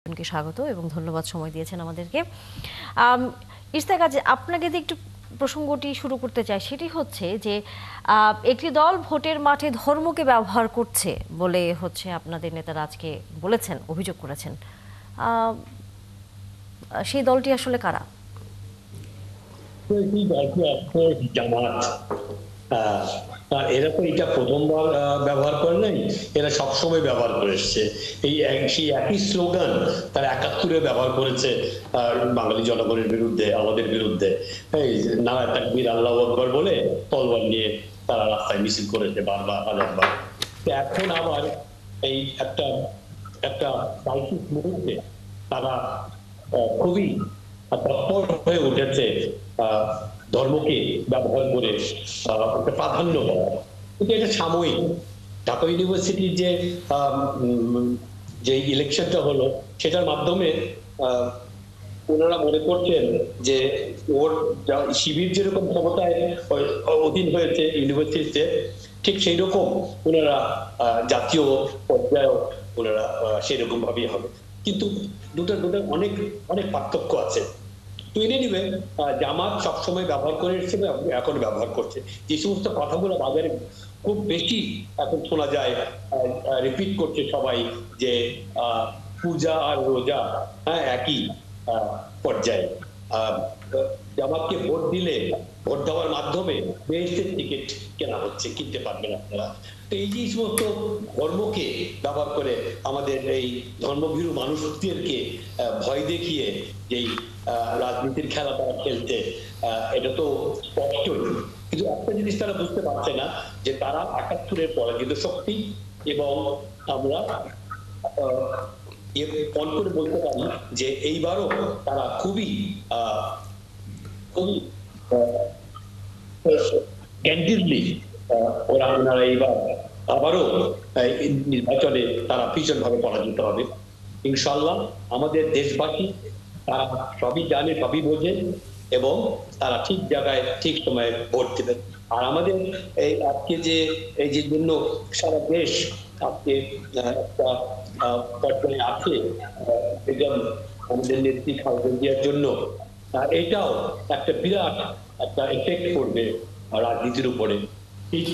কে স্বাগত এবং ধন্যবাদ সময় দিয়েছেন আমাদেরকে। ইশতিয়াক, আপনাকে দিয়ে একটু প্রসঙ্গটি শুরু করতে চাই, সেটি হচ্ছে যে একটি দল ভোটের মাঠে ধর্মকে ব্যবহার করছে বলে আপনাদের নেতারা আজকে বলেছেন, অভিযোগ করেছেন। সেই দলটি আসলে কারা? জামাত। এরা তো এটা প্রথমবার ব্যবহার করে নাই, এরা সবসময় ব্যবহার করে এসছে সেই একই স্লোগান তারা ৭১-এ ব্যবহার করেছে বাঙালি জনগণের বিরুদ্ধে, আমাদের বিরুদ্ধে। এই নারা তাকবীর আল্লাহু আকবার বলে তলোয়ার নিয়ে তারা রাস্তায় মিছিল করেছে বারবার, হাজারবার। এখন আবার এই একটা ক্রাইসিস মুহূর্তে তারা খুবই তৎপর হয়ে উঠেছে ধর্মকে ব্যবহার করে প্রাধান্য দেওয়া। কিন্তু এটা সাময়িক। ঢাকা ইউনিভার্সিটির যে ইলেকশনটা হলো, সেটার মাধ্যমে ওনারা মনে করছেন যে ওর শিবির যেরকম ক্ষমতায় অধীন হয়েছে ইউনিভার্সিটিতে, ঠিক সেই রকম ওনারা জাতীয় পর্যায়ে ওনারা সেরকম ভাবেই হবে। কিন্তু দুটার অনেক অনেক পার্থক্য আছে। তুলে নিবে জামাত সবসময় ব্যবহার করে এসেছে, এখন ব্যবহার করছে। যে সমস্ত কথাগুলো বাজারে খুব বেশি এখন শোনা যায়, রিপিট করছে সবাই, যে পূজা আর রোজা একই পর্যায়ে। জামাতকে ভোট দিলে, ভোট দেওয়ার মাধ্যমে বেহেশতের টিকিট কেনা হচ্ছে, কিনতে পারবেন আপনারা। তো এই যে সমস্ত ধর্মকে ব্যবহার করে আমাদের এই ধর্মভীরু মানুষদেরকে ভয় দেখিয়ে যেই রাজনীতির খেলা তারা খেলছে, এটা তো স্পষ্ট। কিন্তু একটা জিনিস তারা বুঝতে পারছে না, যে তারা ৭১-এর পরাজিত শক্তি, এবং আমরা ফোন করে বলতে পারি যে এইবারও তারা খুবই ক্যান্ডিডলি ওনারা এইবার আবারও নির্বাচনে তারা ভীষণভাবে পরাজিত হবে ইনশাআল্লাহ। আমাদের দেশবাসী তারা সবই জানে, সবই বোঝে, এবং তারা ঠিক জায়গায় ঠিক সময়ে ভোট দেবেন। আর আমাদের এই আজকে যে এই যে জন্য সারা দেশ আজকে একটা পর্যায়ে আছে, আমাদের নেত্রী খালেদা জিয়ার জন্য, এটাও একটা বিরাট একটা এফেক্ট করবে রাজনীতির উপরে।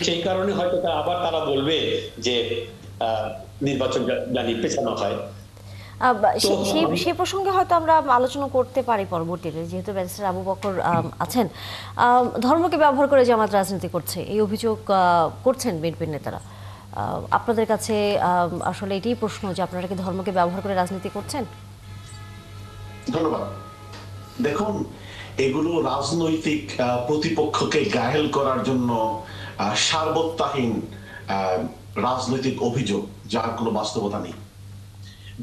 সেই কারণে হয়তো তারা বলবে যে নির্বাচন জানি পেছানো হয়। সেই প্রসঙ্গে হয়তো আমরা আলোচনা করতে পারি পরবর্তীতে, যেহেতু ব্যারিস্টার আবু বকর আছেন। ধর্মকে ব্যবহার করে জামাত রাজনীতি করছে, এই অভিযোগ করছেন বিএনপির নেতারা। আপনাদের কাছে আসলে এটাই প্রশ্ন, যে আপনারা কি ধর্মকে ব্যবহার করে রাজনীতি করছেন? ধন্যবাদ। দেখুন, এগুলো রাজনৈতিক প্রতিপক্ষকে ঘায়েল করার জন্য সার্বত্যাহীন রাজনৈতিক অভিযোগ, যার কোনো বাস্তবতা নেই।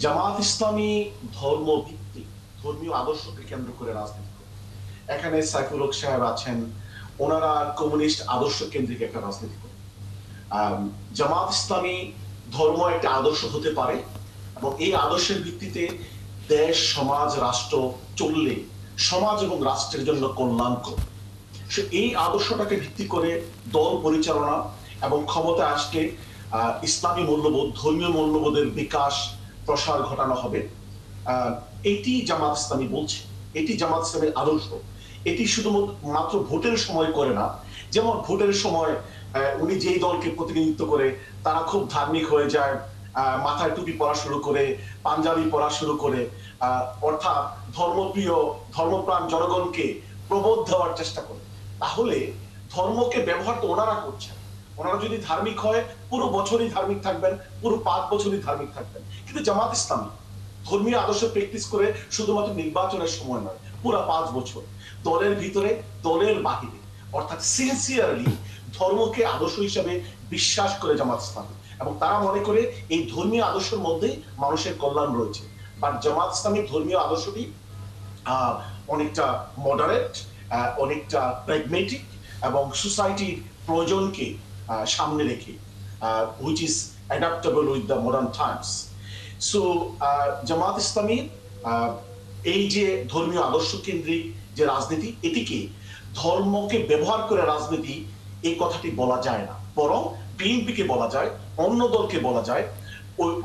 জামাত ইসলামী ধর্মভিত্তিক, ধর্মীয় আদর্শকে কেন্দ্র করে রাজনীতি করে। এখানে সাইফুল হক সাহেব আছেন, ওনারা কমিউনিস্ট আদর্শ কেন্দ্রিক একটা রাজনীতি করে। জামাত ইসলামী ধর্ম একটা আদর্শ হতে পারে, এবং এই আদর্শের ভিত্তিতে দেশ, সমাজ, রাষ্ট্র চললে সমাজ এবং রাষ্ট্রের জন্য কল্যাণকর। এই আদর্শটাকে ভিত্তি করে দল পরিচালনা এবং ক্ষমতা আসলে ইসলামী মূল্যবোধ, ধর্মীয় মূল্যবোধের বিকাশ, প্রসার ঘটানো হবে। এটি জামাত ইসলামী বলছে, এটি জামাত ইসলামের আদর্শ। এটি শুধুমাত্র ভোটের সময় করে না। যেমন ভোটের সময় উনি যেই দলকে প্রতিনিধিত্ব করে তারা খুব ধার্মিক হয়ে যায়, মাথায় টুপি পরা শুরু করে, পাঞ্জাবি পরা শুরু করে, অর্থাৎ ধর্মপ্রিয়, ধর্মপ্রাণ জনগণকে প্রবোধ দেওয়ার চেষ্টা করে। তাহলে ধর্মকে ব্যবহার তো ওনারা করছেন। ওনারা যদি ধার্মিক হয়, পুরো বছরই ধার্মিক থাকবেন, পুরো 5 বছরই ধার্মিক থাকবেন। কিন্তু জামাত ইসলামী ধর্মীয় আদর্শ প্র্যাকটিস করে শুধুমাত্র নির্বাচনের সময় নয়, পুরো 5 বছর দলের ভিতরে, দলের বাহিরে, অর্থাৎ সিনসিয়ারলি ধর্মকে আদর্শ হিসাবে বিশ্বাস করে জামাত ইসলামী, এবং তারা মনে করে এই ধর্মীয় আদর্শের মধ্যে মানুষের কল্যাণ রয়েছে। বাট জামাত ইসলামী ধর্মীয় আদর্শটি অনেকটা মডারেট, অনেকটা প্র্যাগমেটিক, এবং সোসাইটির প্রয়োজনকে সামনে রেখে, which is adaptable with the modern times. So Jamaat Islami এই যে ধর্মীয় আদর্শ কেন্দ্রিক যে রাজনীতি, এটিকে ধর্মকে ব্যবহার করে রাজনীতি, এই কথাটি বলা যায় না, বরং বিএনপিকে বলা যায়, অন্য দলকে বলা যায়।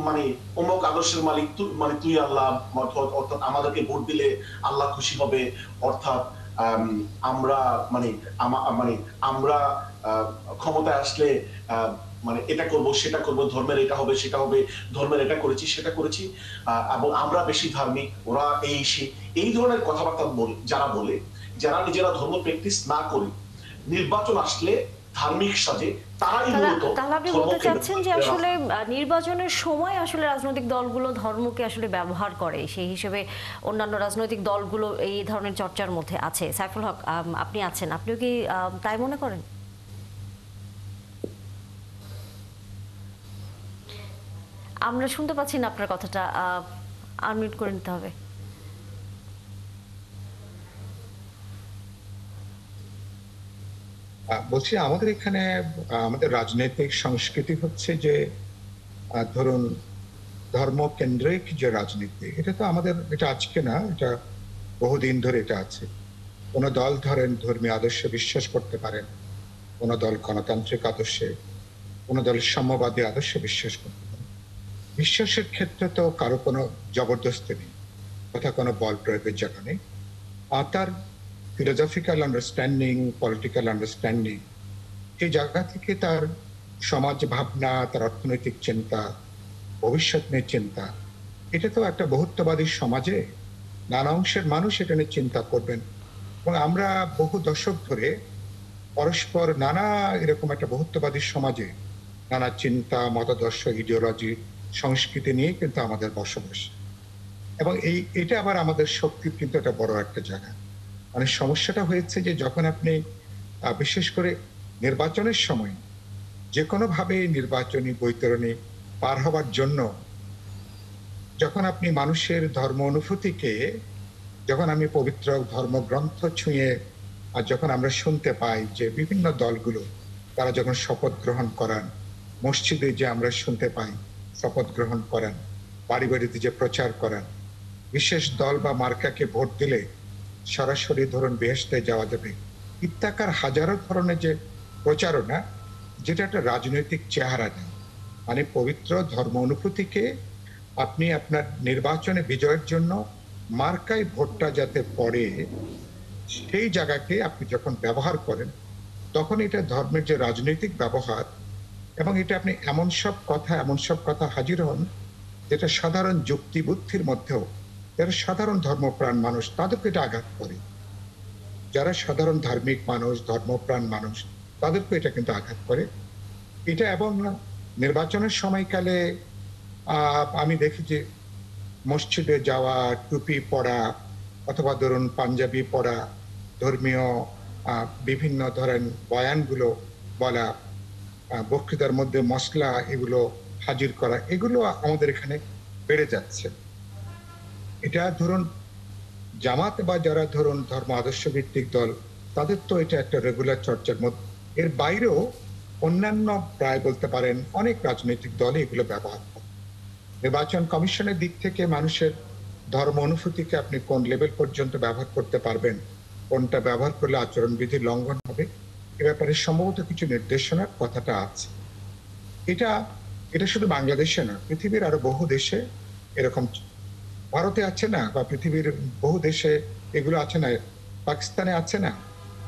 মানে অমুক আদর্শের মালিক মানে তুই আল্লাহ, অর্থাৎ আমাদেরকে ভোট দিলে আল্লাহ খুশি হবে, অর্থাৎ আমরা মানে মানে আমরা ক্ষমতায় আসলে মানে এটা করব সেটা করব, ধর্মের এটা হবে সেটা হবে, ধর্মের এটা করেছি সেটা করেছি, এবং আমরা বেশি ধার্মিক, ওরা এই ধরনের কথাবার্তা বলে যারা নিজেরা ধর্ম প্র্যাকটিস না করে নির্বাচন আসলে ধার্মিক সাজে, তারাই মূলত তাহলে আপনি বলতে চাচ্ছেন যে আসলে নির্বাচনের সময় আসলে রাজনৈতিক দলগুলো ধর্মকে আসলে ব্যবহার করে, সেই হিসেবে অন্যান্য রাজনৈতিক দলগুলো এই ধরনের চর্চার মধ্যে আছে। সাইফুল হক, আপনি আছেন, আপনিও কি তাই মনে করেন? আমরা শুনতে পাচ্ছি না আপনার কথাটা, আনমিউট করে নিতে হবে। বলছি আমাদের এখানে আমাদের রাজনৈতিক সংস্কৃতি হচ্ছে যে ধরুন ধর্মকেন্দ্রিক যে রাজনীতি, এটা তো আমাদের, এটা আজকে না, এটা বহুদিন ধরে এটা আছে। কোন দল ধরেন ধর্মীয় আদর্শে বিশ্বাস করতে পারেন, কোন দল গণতান্ত্রিক আদর্শে, কোন দল সাম্যবাদী আদর্শে বিশ্বাস করতে পারেন। বিশ্বাসের ক্ষেত্রে তো কারো কোনো জবরদস্তি নেই, কথা কোনো বল প্রয়োগের জায়গা নেই। আর তার ফিলোসফিক্যাল আন্ডারস্ট্যান্ডিং, পলিটিক্যাল আন্ডারস্ট্যান্ডিং, এই জায়গা থেকে তার সমাজ ভাবনা, তার অর্থনৈতিক চিন্তা, ভবিষ্যৎ নিয়ে চিন্তা, এটা তো একটা বহুত্ববাদী সমাজে নানা অংশের মানুষ এটা নিয়ে চিন্তা করবেন। এবং আমরা বহু দশক ধরে পরস্পর নানা এরকম একটা বহুত্ববাদী সমাজে নানা চিন্তা, মতাদর্শ, ইডিওলজি, সংস্কৃতি নিয়ে কিন্তু আমাদের বসবাস। এবং এটা আবার আমাদের শক্তির কিন্তু একটা বড় একটা জায়গা। মানে সমস্যাটা হয়েছে যে যখন আপনি বিশেষ করে নির্বাচনের সময় যে কোনোভাবে নির্বাচনী বৈতরণী পার হবার জন্য যখন আপনি মানুষের ধর্ম অনুভূতিকে, যখন আমি পবিত্র ধর্মগ্রন্থ ছুঁয়ে আর যখন আমরা শুনতে পাই যে বিভিন্ন দলগুলো তারা যখন শপথ গ্রহণ করান, মসজিদে যে আমরা শুনতে পাই শপথ গ্রহণ করেন, বাড়ি বাড়িতে যে প্রচার করেন, বিশেষ দল বা মার্কাকে ভোট দিলে সরাসরি ধরুন বেহেশতে যাওয়া যাবে, ইত্যাকার হাজারো ধরনের যে প্রচারণা, যেটা একটা রাজনৈতিক চেহারা দেয়। মানে পবিত্র ধর্ম অনুভূতিকে আপনি আপনার নির্বাচনে বিজয়ের জন্য মার্কায় ভোটটা যাতে পড়ে, সেই জায়গাকে আপনি যখন ব্যবহার করেন, তখন এটা ধর্মের যে রাজনৈতিক ব্যবহার, এবং এটা আপনি এমন সব কথা হাজির হন যেটা সাধারণ যুক্তি বুদ্ধির মধ্যেও যারা সাধারণ ধর্মপ্রাণ মানুষ তাদেরকে এটা আঘাত করে। যারা সাধারণ ধার্মিক মানুষ, ধর্মপ্রাণ মানুষ, তাদেরকে এটা কিন্তু আঘাত করে এটা। এবং নির্বাচনের সময়কালে আমি দেখি যে মসজিদে যাওয়া, টুপি পরা, অথবা ধরুন পাঞ্জাবি পরা, ধর্মীয় বিভিন্ন ধরেন বয়ানগুলো বলা, বক্তৃতার মধ্যে মশলা এগুলো হাজির করা, এগুলো আমাদের এখানে বেড়ে যাচ্ছে। এটা ধরুন জামাত বা যারা ধরুন ধর্ম আদর্শ ভিত্তিক দল, তাদের তো এটা একটা রেগুলার চর্চার মধ্যে। এর বাইরেও অন্যান্য প্রায় বলতে পারেন অনেক রাজনৈতিক দলে এগুলো ব্যবহার করে। নির্বাচন কমিশনের দিক থেকে মানুষের ধর্ম অনুভূতিকে আপনি কোন লেভেল পর্যন্ত ব্যবহার করতে পারবেন, কোনটা ব্যবহার করলে আচরণবিধি লঙ্ঘন হবে, এ ব্যাপারে সম্ভবত কিছু নির্দেশনার কথাটা আছে। এটা শুধু বাংলাদেশে না, পৃথিবীর আরো বহু দেশে এরকম, ভারতে আছে না, বা পৃথিবীর বহু দেশে এগুলো আছে না, পাকিস্তানে আছে না।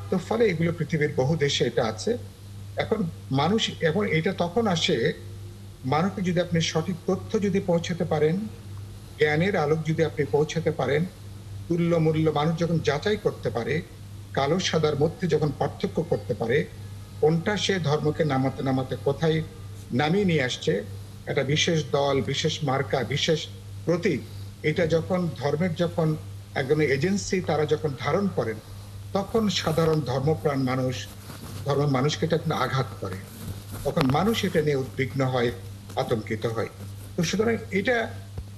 তো ফলে এগুলো পৃথিবীর বহু দেশে এটা আছে। এখন মানুষ, এখন এটা তখন আসে মানুষকে যদি আপনি সঠিক তথ্য যদি পৌঁছাতে পারেন, জ্ঞানের আলোক যদি আপনি পৌঁছাতে পারেন, তুল্য মূল্য মানুষ যখন যাচাই করতে পারে, কালো সাদার মধ্যে যখন পার্থক্য করতে পারে, কোনটা সে ধর্মকে নামাতে নামাতে কোথায় নামিয়ে নিয়ে আসছে, একটা বিশেষ দল, বিশেষ মার্কা, বিশেষ প্রতীক, এটা যখন ধর্মের যখন একজন এজেন্সি তারা যখন ধারণ করেন, তখন সাধারণ ধর্মপ্রাণ মানুষ, ধর্মের মানুষকে এটা আঘাত করে, তখন মানুষ এটা নিয়ে উদ্বিগ্ন হয়, আতঙ্কিত হয়। তো সুতরাং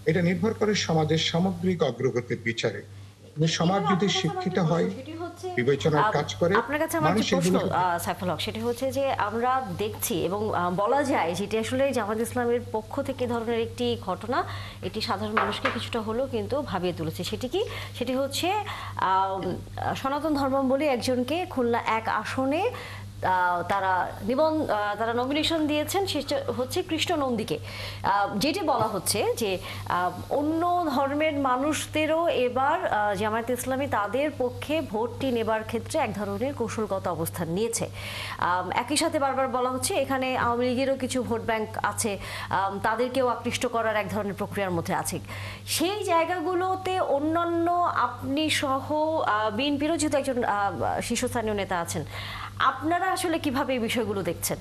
এটা নির্ভর করে সমাজের সামগ্রিক অগ্রগতির বিচারে। সমাজ যদি শিক্ষিত হয়, বিবেচনার কাজ করে, আপনার কাছে আমার যে প্রশ্ন সাইফুল হক, সেটা হচ্ছে যে আমরা দেখছি এবং বলা যায় যেটি আসলে জামাত ইসলামের পক্ষ থেকে ধরনের একটি ঘটনা, এটি সাধারণ মানুষকে কিছুটা হলেও কিন্তু ভাবিয়ে তুলেছে। সেটি হচ্ছে সনাতন ধর্মাবলম্বী একজনকে খুলনা 1 আসনে তারা নমিনেশন দিয়েছেন সেটা হচ্ছে কৃষ্ণ নন্দীকে। যেটি বলা হচ্ছে যে অন্য ধর্মের মানুষদেরও এবার জামায়াত ইসলামী তাদের পক্ষে ভোটটি নেবার ক্ষেত্রে এক ধরনের কৌশলগত অবস্থান নিয়েছে। একই সাথে বারবার বলা হচ্ছে এখানে আওয়ামী লীগেরও কিছু ভোট ব্যাংক আছে, তাদেরকেও আকৃষ্ট করার এক ধরনের প্রক্রিয়ার মধ্যে আছে। সেই জায়গাগুলোতে অন্যান্য আপনি সহ বিএনপিরও যেহেতু একজন শীর্ষস্থানীয় নেতা আছেন, আপনারা আসলে কিভাবে এই বিষয়গুলো দেখছেন?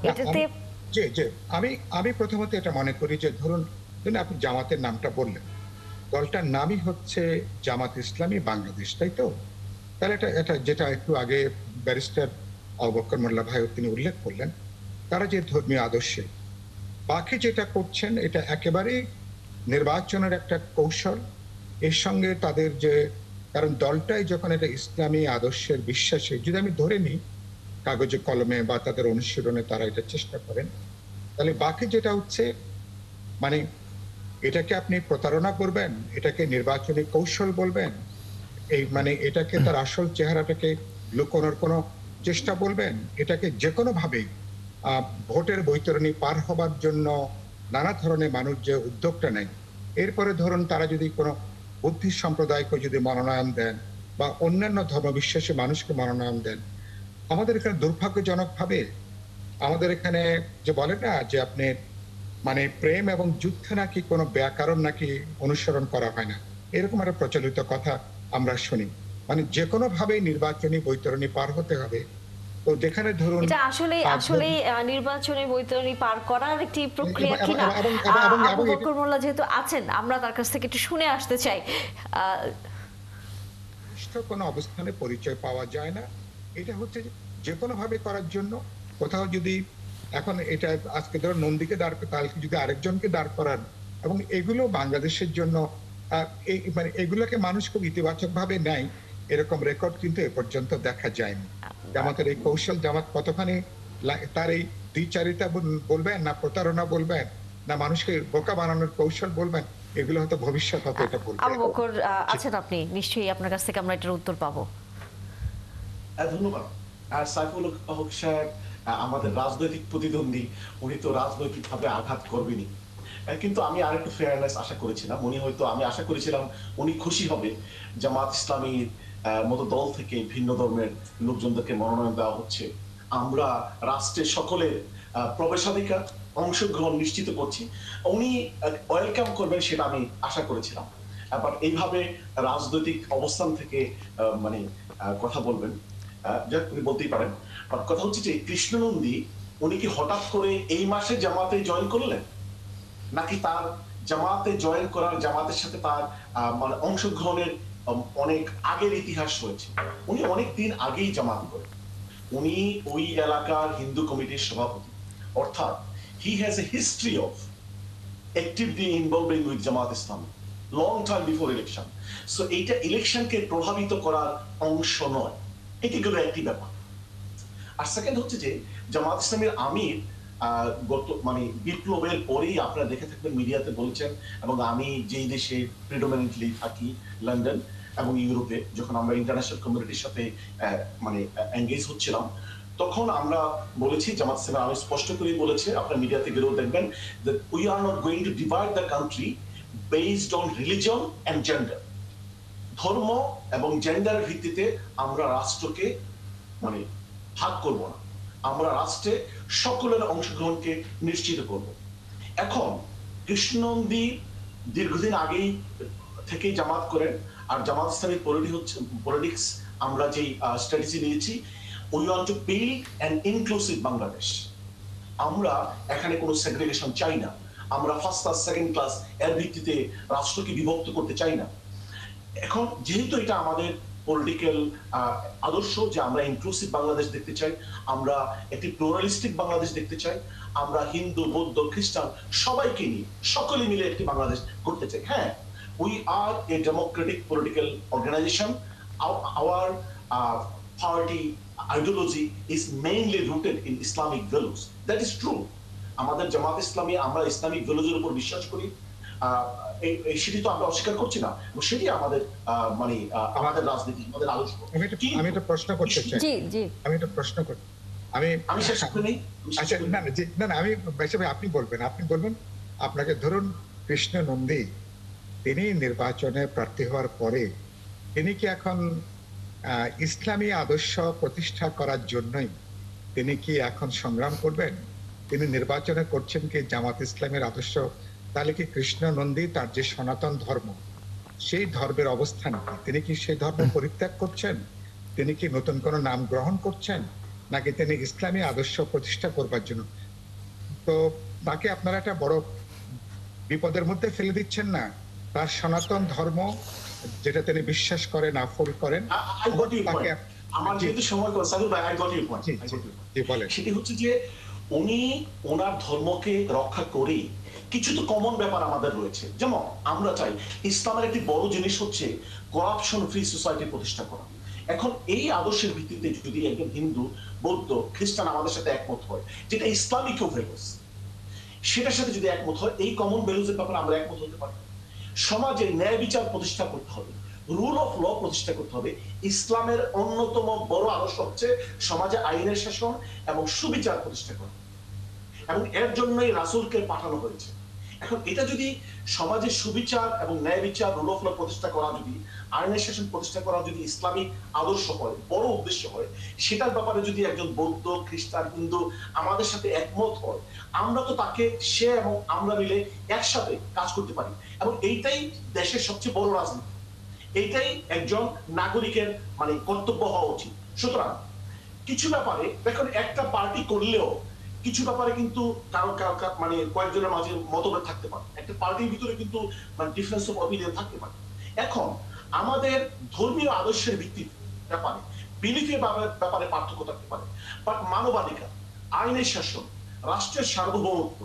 এটাতে আমি প্রথমত এটা মনে করি যে ধরুন আপনি জামাতের নামটা বললেন, দলটার নামই হচ্ছে জামাত ইসলামী বাংলাদেশ, তাই তো? তাহলে এটা যেটা একটু আগে ব্যারিস্টার আবু বকর মোল্লা ভাই তিনি উল্লেখ করলেন, তারা যে ধর্মীয় আদর্শে, বাকি যেটা করছেন এটা একেবারেই নির্বাচনের একটা কৌশল। এর সঙ্গে তাদের যে, কারণ দলটাই যখন এটা ইসলামী আদর্শের বিশ্বাসে, যদি আমি ধরে নিই কাগজে কলমে বা তাদের অনুশীলনে তারা এটা চেষ্টা করেন, তাহলে বাকি যেটা হচ্ছে মানে এটাকে আপনি প্রতারণা করবেন, এটাকে নির্বাচনী কৌশল বলবেন, এই মানে এটাকে তার আসল চেহারাটাকে লুকোনোর কোনো চেষ্টা বলবেন, এটাকে যে কোনো ভাবেই ভোটের বৈতরণী পার হবার জন্য নানা ধরনের মানুষ যে উদ্যোগটা নেয়, এরপরে ধরুন তারা যদি কোনো বুদ্ধি সম্প্রদায়কে যদি মনোনয়ন দেন বা অন্যান্য ধর্মবিশ্বাসী মানুষকে মনোনয়ন দেন, আমাদের এখানে দুর্ভাগ্যজনকভাবে আমাদের এখানে যে বলে না যে আপনি মানে প্রেম এবং যুদ্ধে নাকি কোনো ব্যাকরণ নাকি অনুসরণ করা হয় না, এরকম একটা প্রচলিত কথা আমরা শুনি। মানে যে কোনো ভাবে নির্বাচনী বৈতরণী পার হতে হবে। তো যেখানে ধরুন এটা আসলে নির্বাচনী বৈতরণী পার করার একটি প্রক্রিয়া কিনা, আবু বকর মোল্লা যেহেতু আছেন, আমরা তার কাছ থেকে একটু শুনে আসতে চাই। কোনো অবস্থানে পরিচয় পাওয়া যায় না, এটা হচ্ছে যে কোনো ভাবে করার জন্য কোথাও যদি এখন এটা আজকে ধরো নন্দীকে দাঁড়, কালকে যদি আরেকজনকে দাঁড় করান, এবং এগুলো বাংলাদেশের জন্য মানে এগুলোকে মানুষ খুব ইতিবাচক ভাবে নেয়, এরকম রেকর্ড কিন্তু এ পর্যন্ত দেখা যায়নি। জামাতের এই কৌশল, জামাত কতখানি তার এই দ্বিচারিতা বলবেন না প্রতারণা বলবেন না মানুষকে বোকা বানানোর কৌশল বলবেন, এগুলো হয়তো ভবিষ্যৎ হতে এটা বলবে। আবু বকর আছেন আপনি, নিশ্চয়ই আপনার কাছ থেকে আমরা এটার উত্তর পাবো। ধন্যবাদ। আর সাইফুল হক সাহেব আমাদের রাজনৈতিক প্রতিদ্বন্দ্বী, উনি তো রাজনৈতিক ভাবে আঘাত করবেনই, কিন্তু আমি আরেকটু ফেয়ারনেস আশা করেছিলাম। আমি আশা করেছিলাম উনি খুশি হবে জামাত ইসলামীর মতো দল থেকে ভিন্ন ধর্মের লোকজনদেরকে মনোনয়ন দেওয়া হচ্ছে, আমরা রাষ্ট্রের সকলের প্রবেশাধিকার অংশগ্রহণ নিশ্চিত করছি, উনি ওয়েলকাম করবেন সেটা আমি আশা করেছিলাম। বাট এইভাবে রাজনৈতিক অবস্থান থেকে মানে কথা বলবেন, উনি বলতেই পারেন। বাট কথা হচ্ছে যে কৃষ্ণনন্দী উনি কি হঠাৎ করে এই মাসে জামাতে জয়েন করলেন, নাকি তার জামাতে জয়েন করার, জামাতের সাথে তার মানে অংশগ্রহণের অনেক আগের ইতিহাস রয়েছে? উনি অনেক দিন আগেই জামাত করেন, উনি ওই এলাকার হিন্দু কমিটির সভাপতি, অর্থাৎ he has a history of actively involving with Jamaat Islami long time before election. So এইটা ইলেকশনকে প্রভাবিত করার অংশ নয়, এটি গেল একটি ব্যাপার। আর সেকেন্ড হচ্ছে যে জামাত ইসলামের আমির মানে বিপ্লবের পরেই আপনারা দেখে থাকবেন মিডিয়াতে বলছেন, এবং আমি যেই দেশে প্রিডোমিনেন্টলি থাকি লন্ডন এবং ইউরোপে, যখন আমরা ইন্টারন্যাশনাল কমিউনিটির সাথে মানে এঙ্গেজ হচ্ছিলাম, তখন আমরা বলেছি, জামাত ইসলামের আমি স্পষ্ট করেই বলেছে, আপনারা মিডিয়াতে গেলেও দেখবেন, that we are not going to divide the country based on religion and gender. ধর্ম এবং জেন্ডারের ভিত্তিতে আমরা রাষ্ট্রকে মানে ভাগ করব না, আমরা রাষ্ট্রে সকলের অংশগ্রহণকে নিশ্চিত করব। এখন কৃষ্ণনন্দী দীর্ঘদিন আগেই থেকে জামাত করেন, আর জামাত ইসলামের পলিটিক্স আমরা যেই স্ট্র্যাটেজি নিয়েছি, we want to build an inclusive Bangladesh. আমরা এখানে কোনো সেগ্রিগেশন চাই না, আমরা ফার্স্ট ক্লাস সেকেন্ড ক্লাস এর ভিত্তিতে রাষ্ট্রকে বিভক্ত করতে চাই না। এখন যেহেতু এটা আমাদের পলিটিক্যাল আদর্শ যে আমরা ইনক্লুসিভ বাংলাদেশ দেখতে চাই, আমরা একটি প্লুরালিস্টিক বাংলাদেশ দেখতে চাই, আমরা হিন্দু বৌদ্ধ খ্রিস্টান সবাইকে নিয়ে সকলে মিলে একটি বাংলাদেশ করতে চাই। হ্যাঁ, we are a democratic political organization, our party ideology is mainly rooted in Islamic values, that is true. আমাদের জামাত ইসলামী, আমরা ইসলামিক ভ্যালুজের উপর বিশ্বাস করি, সেটি তো আমরা অস্বীকার করছি না, এবং সেটি আমাদের মানে আমাদের রাজনীতি, আমাদের আলোচনা। আমি একটা প্রশ্ন করতে চাই। জি জি আমি একটা প্রশ্ন করতে আমি শেষ করে নেই। আচ্ছা, না আমি হিসেবে আপনি বলবেন আপনাকে ধরুন কৃষ্ণ নন্দী তিনি নির্বাচনে প্রার্থী হওয়ার পরে তিনি কি এখন ইসলামী আদর্শ প্রতিষ্ঠা করার জন্যই তিনি কি এখন সংগ্রাম করবেন? তিনি নির্বাচনে করছেন কি জামাত ইসলামের আদর্শ? তাহলে কি কৃষ্ণ নন্দী তার যে সনাতন ধর্ম সেই ধর্মের অবস্থান কি? তিনি কি সেই ধর্ম পরিত্যাগ করছেন? তিনি কি নতুন কোন নাম গ্রহণ করছেন, নাকি তিনি ইসলামী আদর্শ প্রতিষ্ঠা করবার জন্য? তো তাকে আপনারা একটা বড় বিপদের মধ্যে ফেলে দিচ্ছেন না? তার সনাতন ধর্ম যেটা তিনি বিশ্বাস করেন, আফল করেন, আমার যেহেতু সময় কম, সাদুল ভাই, আই গট ইউর পয়েন্ট। সেটি হচ্ছে যে উনি ওনার ধর্মকে রক্ষা করে কিছু তো কমন ব্যাপার আমাদের রয়েছে। যেমন আমরা চাই ইসলামের একটি বড় জিনিস হচ্ছে করাপশন ফ্রি সোসাইটি প্রতিষ্ঠা করা। এখন এই আদর্শের ভিত্তিতে যদি একজন হিন্দু, বৌদ্ধ, খ্রিস্টান আমাদের সাথে একমত হয়, যেটা ইসলামিক ভ্যালুস, সেটার সাথে যদি একমত হয়, এই কমন ভ্যালুজের ব্যাপারে আমরা একমত হতে পারি। সমাজে ন্যায় বিচার প্রতিষ্ঠা করতে হবে, রুল অফ ল প্রতিষ্ঠা করতে হবে। ইসলামের অন্যতম বড় আদর্শ হচ্ছে সমাজে আইনের শাসন এবং সুবিচার প্রতিষ্ঠা করা, এবং এর জন্যই রাসূলকে পাঠানো হয়েছে। এখন এটা যদি সমাজে সুবিচার এবং ন্যায় বিচার, রুল অফ ল প্রতিষ্ঠা করা, যদি আইনের শাসন প্রতিষ্ঠা করা যদি ইসলামিক আদর্শ হয়, বড় উদ্দেশ্য হয়, সেটার ব্যাপারে যদি একজন বৌদ্ধ, খ্রিস্টান, হিন্দু আমাদের সাথে একমত হয়, আমরা তো তাকে, সে এবং আমরা মিলে একসাথে কাজ করতে পারি। এবং এইটাই দেশের সবচেয়ে বড় রাজনীতি, এইটাই একজন নাগরিকের মানে কর্তব্য হওয়া উচিত। সুতরাং কিছু ব্যাপারে দেখুন, একটা পার্টি করলেও কিছু ব্যাপারে কিন্তু কারো মানে কয়েকজনের মাঝে মতভেদ থাকতে পারে, একটা পার্টির ভিতরে কিন্তু মানে ডিফারেন্স অফ অপিনিয়ন থাকতে পারে। এখন আমাদের ধর্মীয় আদর্শের ভিত্তিতে ব্যাপারে, বিলিফের ব্যাপারে পার্থক্য থাকতে পারে, বাট মানবাধিকার, আইনের শাসন, রাষ্ট্রের সার্বভৌমত্ব,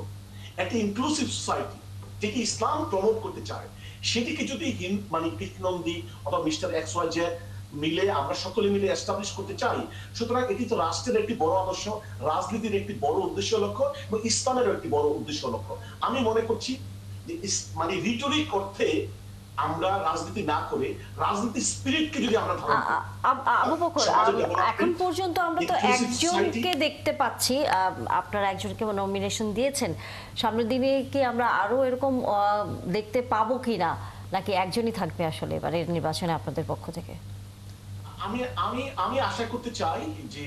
একটা ইনক্লুসিভ সোসাইটি যেটি ইসলাম প্রমোট করতে চায়, সেটিকে যদি মানে কৃষ্ণনন্দী অথবা মিস্টার এক্স ওয়াই জেড মিলে আমরা সকলে মিলে এস্টাবলিশ করতে চাই, সুতরাং এটি তো রাষ্ট্রের একটি বড় আদর্শ, রাজনীতির একটি বড় উদ্দেশ্য লক্ষ্য, এবং ইসলামের একটি বড় উদ্দেশ্য লক্ষ্য। আমি মনে করছি যে মানে রিটরিক অর্থে আমরা রাজনীতি না করে রাজনীতির স্পিরিটকে যদি আমরা ধারণ করি। আবু বকর, এখন পর্যন্ত আমরা তো একজনকে দেখতে পাচ্ছি, আপনারা একজনকে নমিনেশন দিয়েছেন। সামনের দিনে কি আমরা আরো এরকম দেখতে পাবো কিনা, নাকি একজনই থাকবে আসলে এবারের নির্বাচনে আপনাদের পক্ষ থেকে? আমি আমি আমি আশা করতে চাই যে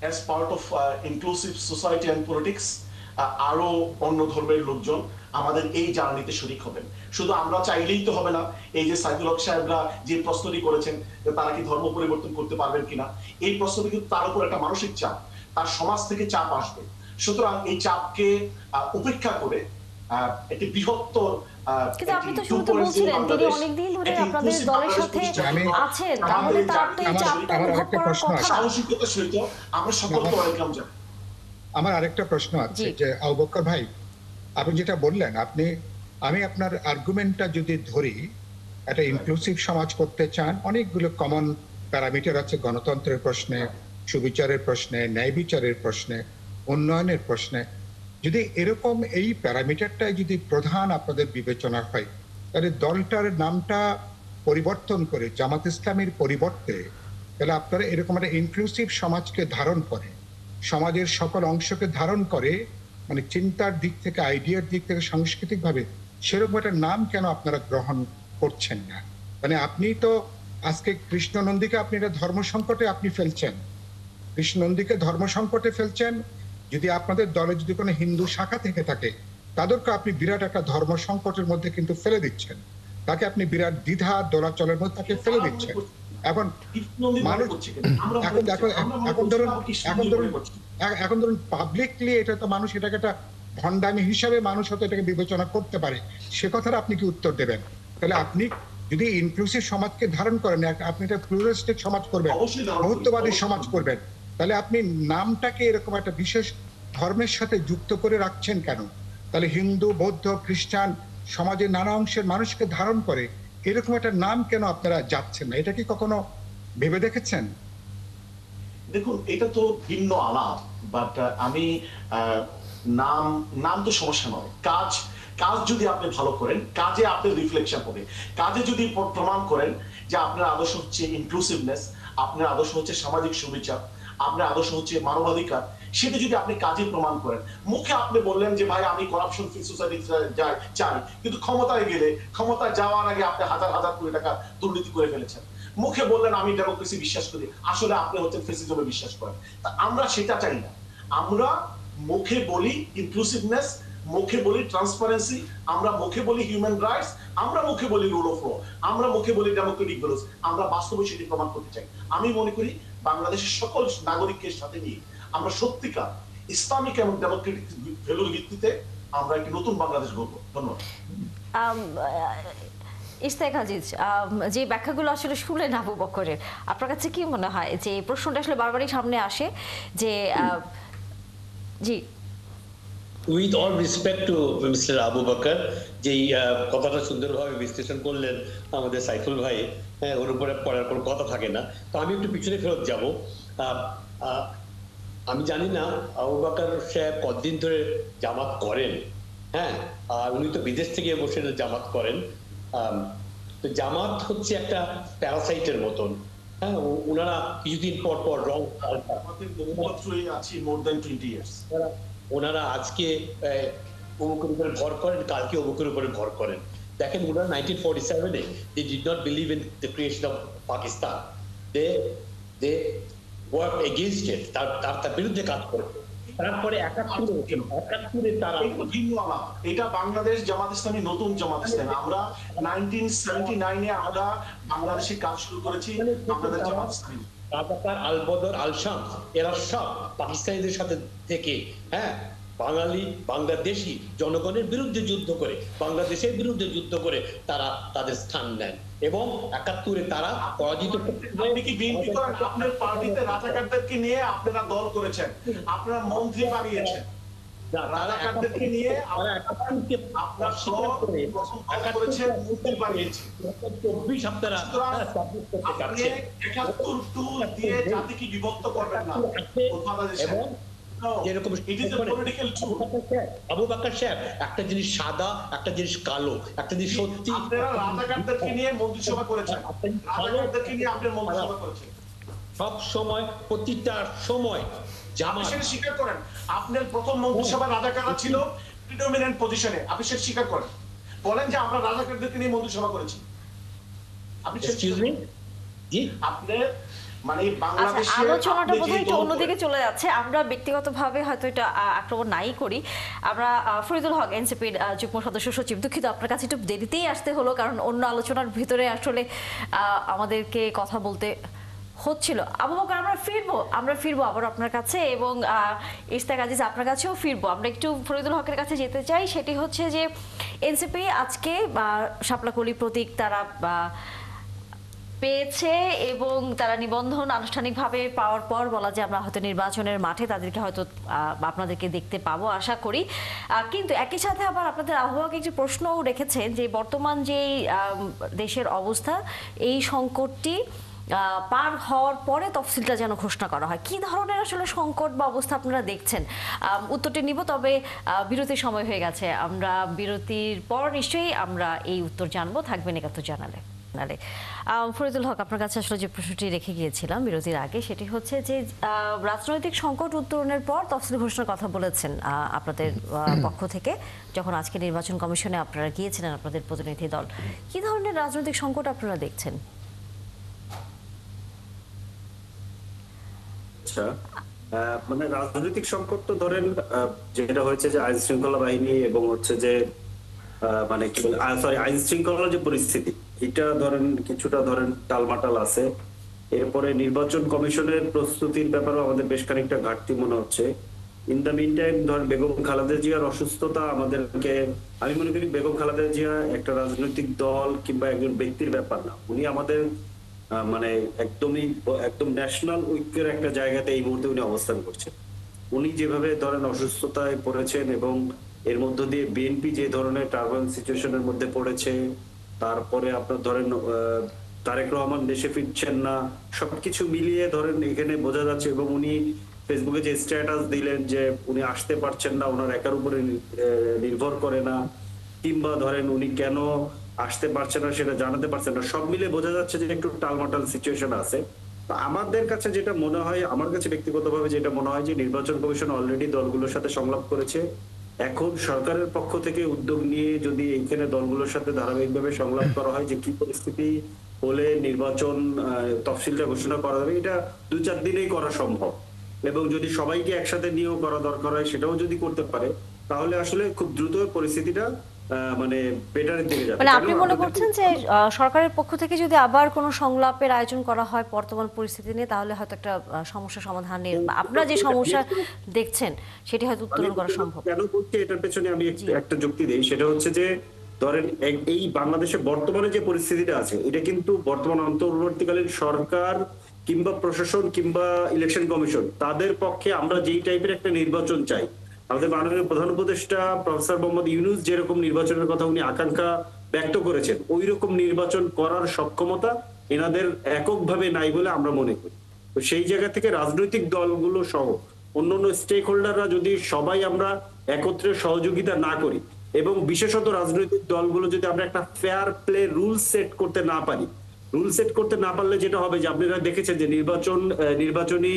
as part of inclusive society and politics আরো অন্য ধর্মের লোকজন আমাদের এই জার্নিতে শরীক হবেন। শুধু আমরা চাইলেই তো হবে না। এই যে সাইদুল হক সাহেবরা যে প্রশ্নটি করেছেন, তারা কি ধর্ম পরিবর্তন করতে পারবেন কিনা, এই প্রশ্নটি কিন্তু তার উপর একটা মানসিক চাপ, তার সমাজ থেকে চাপ আসবে। সুতরাং এই চাপকে উপেক্ষা করে একটি বৃহত্তর, কিন্তু আপনি তো শুরুতে বলছিলেন তিনি অনেকদিন ধরে আপনাদের দলের সাথে আছেন, তাহলে তার তো এই চাপটা অনুভব করার কথা। সাহসিকতার সহিত আমরা সকলকে ওয়েলকাম জানাই। আমার আরেকটা প্রশ্ন আছে যে আবু বকর ভাই, আপনি যেটা বললেন, আমি আপনার আর্গুমেন্টটা যদি ধরি, একটা ইনক্লুসিভ সমাজ করতে চান, অনেকগুলো কমন প্যারামিটার আছে গণতন্ত্রের প্রশ্নে, সুবিচারের প্রশ্নে, ন্যায় বিচারের প্রশ্নে, উন্নয়নের প্রশ্নে। যদি এরকম এই প্যারামিটারটাই যদি প্রধান আপনাদের বিবেচনা হয়, তাহলে দলটার নামটা পরিবর্তন করে জামাত ইসলামের পরিবর্তে তাহলে আপনারা এরকম একটা ইনক্লুসিভ সমাজকে ধারণ করে, সমাজের সকল অংশকে ধারণ করে, মানে চিন্তার দিক থেকে, আইডিয়ার দিক থেকে, সাংস্কৃতিক ভাবে সেরকম একটা নাম কেন আপনারা গ্রহণ করছেন না? মানে আপনি তো আজকে কৃষ্ণ নন্দীকে আপনি এটা ধর্ম সংকটে আপনি ফেলছেন, কৃষ্ণ নন্দীকে ধর্ম সংকটে ফেলছেন। যদি আপনাদের দলে যদি কোনো হিন্দু শাখা থেকে থাকে, তাদেরকে আপনি বিরাট একটা ধর্ম সংকটের মধ্যে কিন্তু ফেলে দিচ্ছেন, তাকে আপনি বিরাট দ্বিধা দোলাচলের মধ্যে তাকে ফেলে দিচ্ছেন। এখন এখন ধরুন পাবলিকলি এটা তো মানুষ এটাকে একটা ভণ্ডামি হিসাবে মানুষ হয়তো এটাকে বিবেচনা করতে পারে, সে কথার আপনি কি উত্তর দেবেন? তাহলে আপনি যদি ইনক্লুসিভ সমাজকে ধারণ করেন, আপনি একটা প্লুরালিস্টিক সমাজ করবেন, বহুত্ববাদী সমাজ করবেন, তাহলে আপনি নামটাকে এরকম একটা বিশেষ ধর্মের সাথে যুক্ত করে রাখছেন কেন? তাহলে হিন্দু, বৌদ্ধ, খ্রিস্টান সমাজের নানা অংশের মানুষকে ধারণ করে এরকম একটা নাম কেন আপনারা যাচ্ছেন না? এটা কি কখনো ভেবে দেখেছেন? দেখুন, এটা তো ভিন্ন আলাপ, বাট আমি নাম তো সমস্যা নয়, কাজ কাজ যদি আপনি ভালো করেন, কাজে আপনার রিফ্লেকশন হবে। কাজে যদি প্রমাণ করেন যে আপনার আদর্শ হচ্ছে ইনক্লুসিভনেস, আপনার আদর্শ হচ্ছে সামাজিক সুবিচার, আপনার আদর্শ হচ্ছে মানবাধিকার, সেটা যদি আপনি কাজে প্রমাণ করেন। মুখে আপনি বললেন যে ভাই আমি করাপশন ফ্রি সোসাইটি চাই, কিন্তু ক্ষমতায় গেলে, ক্ষমতায় যাওয়ার আগে আপনি হাজার হাজার কোটি টাকা দুর্নীতি করে ফেলেছেন। মুখে বললেন আমি ডেমোক্রেসি বিশ্বাস করি, আসলে আপনি হচ্ছেন ফ্যাসিজমে বিশ্বাস করেন। তা আমরা সেটা চাই না। আমরা মুখে বলি ইনক্লুসিভনেস, মুখে বলি ট্রান্সপারেন্সি, আমরা মুখে বলি হিউম্যান রাইটস, আমরা মুখে বলি রুল অফ ল, আমরা মুখে বলি ডেমোক্রেটিক ভ্যালুস, আমরা বাস্তবে সেটি প্রমাণ করতে চাই। আমি মনে করি বাংলাদেশের সকল নাগরিককে সাথে নিয়ে আমরা সত্যিকার ইসলামিক এবং ডেমোক্রেটিক ভ্যালুর ভিত্তিতে আমরা একটি নতুন বাংলাদেশ গড়ব। ধন্যবাদ। ইশতেক আজিজ, যে ব্যাখ্যাগুলো আসলে শুনলেন আবু বকরের, আপনার কাছে কি মনে হয় যে প্রশ্নটা আসলে বারবারই সামনে আসে যে জি, with all respect to mister Abu Bakar, যেই কথাটা সুন্দরভাবে বিশ্লেষণ করলেন আমাদের সাইফুল ভাই, ওর উপরে পড়ার কোনো কথা থাকে না। তো আমি একটু পিছনে ফেরত যাব। আমি জানি না আবু বকর সাহেব কতদিন ধরে জামাত করেন, হ্যাঁ, আর উনি তো বিদেশ থেকে বসে জামাত করেন। তো জামাত হচ্ছে একটা প্যারাসাইটের মতন, হ্যাঁ, ওনারা কিছুদিন পর পর রং, আমাদের বহুমাত্রই আছি মোর দ্যান 20 ইয়ার্স। ওনারা আজকে অমুকের উপরে ভর করেন, কালকে অমুকের উপরে ভর করেন। দেখেন ওনারা 1947-এ they did not believe in the creation of Pakistan. They worked against it, তার বিরুদ্ধে কাজ করেছে। তারপরে 71-এ তারা ভিন্ন আলাপ। এটা বাংলাদেশ জামাত ইসলামী, নতুন জামাত ইসলামী। আমরা 1979-এ আমরা বাংলাদেশে কাজ শুরু করেছি বাংলাদেশ জামাত ইসলামী। রাজাকার, আল বদর, আল শামস, এরা সব পাকিস্তানিদের সাথে থেকে, হ্যাঁ, বাঙালি বাংলাদেশি জনগণের বিরুদ্ধে যুদ্ধ করে, বাংলাদেশের বিরুদ্ধে যুদ্ধ করে তারা তাদের স্থান নেন এবং 71-এ তারা পরাজিত। আপনি কি বিএনপি করেন? আপনার পার্টিতে রাজাকারদেরকে নিয়ে আপনারা দল করেছেন, আপনারা মন্ত্রী বানিয়েছেন। রাজাকারদেরকে নিয়ে আপনারা দল করেছেন, মন্ত্রী বানিয়েছেন। 24 আপনারা আপনি 71 টুল দিয়ে জাতিকে বিভক্ত করবেন না। এবং যেরকম আবু বকর সাহেব, একটা জিনিস সাদা, একটা জিনিস কালো, একটা জিনিস সত্যি। আপনারা রাজাকারদেরকে নিয়ে মন্ত্রিসভা করেছেন, রাজাকারদেরকে নিয়ে আপনি মন্ত্রিসভা করেছেন। সব সময়, প্রতিটা সময় আপনি সেটা স্বীকার করেন। আপনার প্রথম মন্ত্রিসভা রাজাকাররা ছিল প্রিডমিনেন্ট পজিশনে, আপনি সেটা স্বীকার করেন। বলেন যে আমরা রাজাকারদেরকে নিয়ে মন্ত্রিসভা করেছি। আপনি আপনার মানে বাংলাদেশে আলোচনাটা বোধহয় একটু অন্যদিকে চলে যাচ্ছে। আমরা ব্যক্তিগতভাবে হয়তো এটা আক্রমণ নাই করি। আমরা ফরিদুল হক, এনসিপির যুগ্ম সদস্য সচিব, দুঃখিত আপনার কাছে একটু দেরিতেই আসতে হলো, কারণ অন্য আলোচনার ভিতরে আসলে আমাদেরকে কথা বলতে হচ্ছিল। আবু বকর, আমরা ফিরবো আবার আপনার কাছে, এবং ইশতেক আজিজ আপনার কাছেও ফিরবো। আমরা একটু ফরিদুল হকের কাছে যেতে চাই। সেটি হচ্ছে যে এনসিপি আজকে শাপলাকলি প্রতীক তারা পেয়েছে এবং তারা নিবন্ধন আনুষ্ঠানিকভাবে পাওয়ার পর বলা যায় আমরা হয়তো নির্বাচনের মাঠে তাদেরকে হয়তো আপনাদেরকে দেখতে পাবো আশা করি। কিন্তু একই সাথে আবার আপনাদের আহ্বায়ক একটি প্রশ্নও রেখেছেন যে বর্তমান যে দেশের অবস্থা, এই সংকটটি পার হওয়ার পরে তফসিলটা যেন ঘোষণা করা হয়। কি ধরনের আসলে সংকট বা অবস্থা আপনারা দেখছেন? উত্তরটি নিব, তবে বিরতির সময় হয়ে গেছে। আমরা বিরতির পর নিশ্চয়ই আমরা এই উত্তর জানবো। থাকবেন একাত্তর জানালে। ফরিদুল হক, আপনার কাছে আসলে যে প্রশ্নটি রেখে গিয়েছিলাম বিরতির আগে, সেটি হচ্ছে যে রাজনৈতিক সংকট উত্তরণের পর তফসিল ঘোষণার কথা বলেছেন আপনাদের পক্ষ থেকে, যখন আজকে নির্বাচন কমিশনে আপনারা গিয়েছিলেন আপনাদের প্রতিনিধি দল। কি ধরনের রাজনৈতিক সংকট আপনারা দেখছেন? আচ্ছা, মানে রাজনৈতিক সংকট তো ধরেন যেটা হয়েছে যে আইন শৃঙ্খলা বাহিনী এবং হচ্ছে যে মানে কি বলে আইন শৃঙ্খলার যে পরিস্থিতি, এটা ধরেন কিছুটা ধরেন টালমাটাল আছে। এরপরে নির্বাচন কমিশনের প্রস্তুতির ব্যাপারেও আমাদের বেশ খানিকটা ঘাটতি মনে হচ্ছে। ইন দ্য মিন টাইম ধরেন বেগম খালেদা জিয়ার অসুস্থতা আমাদেরকে, আমি মনে করি বেগম খালেদা জিয়া একটা রাজনৈতিক দল কিংবা একজন ব্যক্তির ব্যাপার না, উনি আমাদের মানে একদম ন্যাশনাল ঐক্যের একটা জায়গাতে এই মুহূর্তে উনি অবস্থান করছেন। উনি যেভাবে ধরেন অসুস্থতায় পড়েছেন এবং এর মধ্য দিয়ে বিএনপি যে ধরনের টার্বাল সিচুয়েশনের মধ্যে পড়েছে, তারপরে আপনার ধরেন তারেক রহমান দেশে ফিরছেন না, সবকিছু মিলিয়ে ধরেন এখানে বোঝা যাচ্ছে। এবং উনি ফেসবুকে যে স্ট্যাটাস দিলেন যে উনি আসতে পারছেন না, ওনার একার উপরে নির্ভর করে না, কিংবা ধরেন উনি কেন আসতে পারছে না সেটা জানাতে পারছেন না, সব মিলে বোঝা যাচ্ছে যে একটু টালমাটাল সিচুয়েশন আছে। তো আমাদের কাছে যেটা মনে হয়, আমার কাছে ব্যক্তিগতভাবে যেটা মনে হয় যে নির্বাচন কমিশন অলরেডি দলগুলোর সাথে সংলাপ করেছে। এখন সরকারের পক্ষ থেকে উদ্যোগ নিয়ে যদি এইখানে দলগুলোর সাথে ধারাবাহিকভাবে সংলাপ করা হয় যে কি পরিস্থিতি হলে নির্বাচন তফসিলটা ঘোষণা করা যাবে, এটা 2-4 দিনেই করা সম্ভব। এবং যদি সবাইকে একসাথে নিয়েও করা দরকার হয় সেটাও যদি করতে পারে, তাহলে আসলে খুব দ্রুত পরিস্থিতিটা মানে বেটারের দিকে যাবে। মানে আপনি মনে করছেন যে সরকারের পক্ষ থেকে যদি আবার কোনো সংলাপের আয়োজন করা হয় বর্তমান পরিস্থিতি নিয়ে, তাহলে হয়তো একটা সমস্যা সমাধানের বা আপনারা যে সমস্যা দেখছেন সেটি হয়তো উত্তরণ করা সম্ভব। কেন বলছি এটার পেছনে আমি একটা যুক্তি দিই, সেটা হচ্ছে যে ধরেন এই বাংলাদেশে বর্তমানে যে পরিস্থিতিটা আছে, এটা কিন্তু বর্তমান অন্তর্বর্তীকালীন সরকার কিংবা প্রশাসন কিংবা ইলেকশন কমিশন তাদের পক্ষে আমরা যেই টাইপের একটা নির্বাচন চাই, আমাদের মাননীয় প্রধান উপদেষ্টা প্রফেসর মোহাম্মদ ইউনূস যেরকম নির্বাচনের কথা উনি আকাঙ্ক্ষা ব্যক্ত করেছেন, ওই রকম নির্বাচন করার সক্ষমতা এনাদের এককভাবে নাই বলে আমরা মনে করি। তো সেই জায়গা থেকে রাজনৈতিক দলগুলো সহ অন্যান্য স্টেক হোল্ডাররা যদি সবাই আমরা একত্রে সহযোগিতা না করি, এবং বিশেষত রাজনৈতিক দলগুলো যদি আমরা একটা ফেয়ার প্লে রুল সেট করতে না পারি, রুল সেট করতে না পারলে যেটা হবে যে আপনারা দেখেছেন যে নির্বাচনী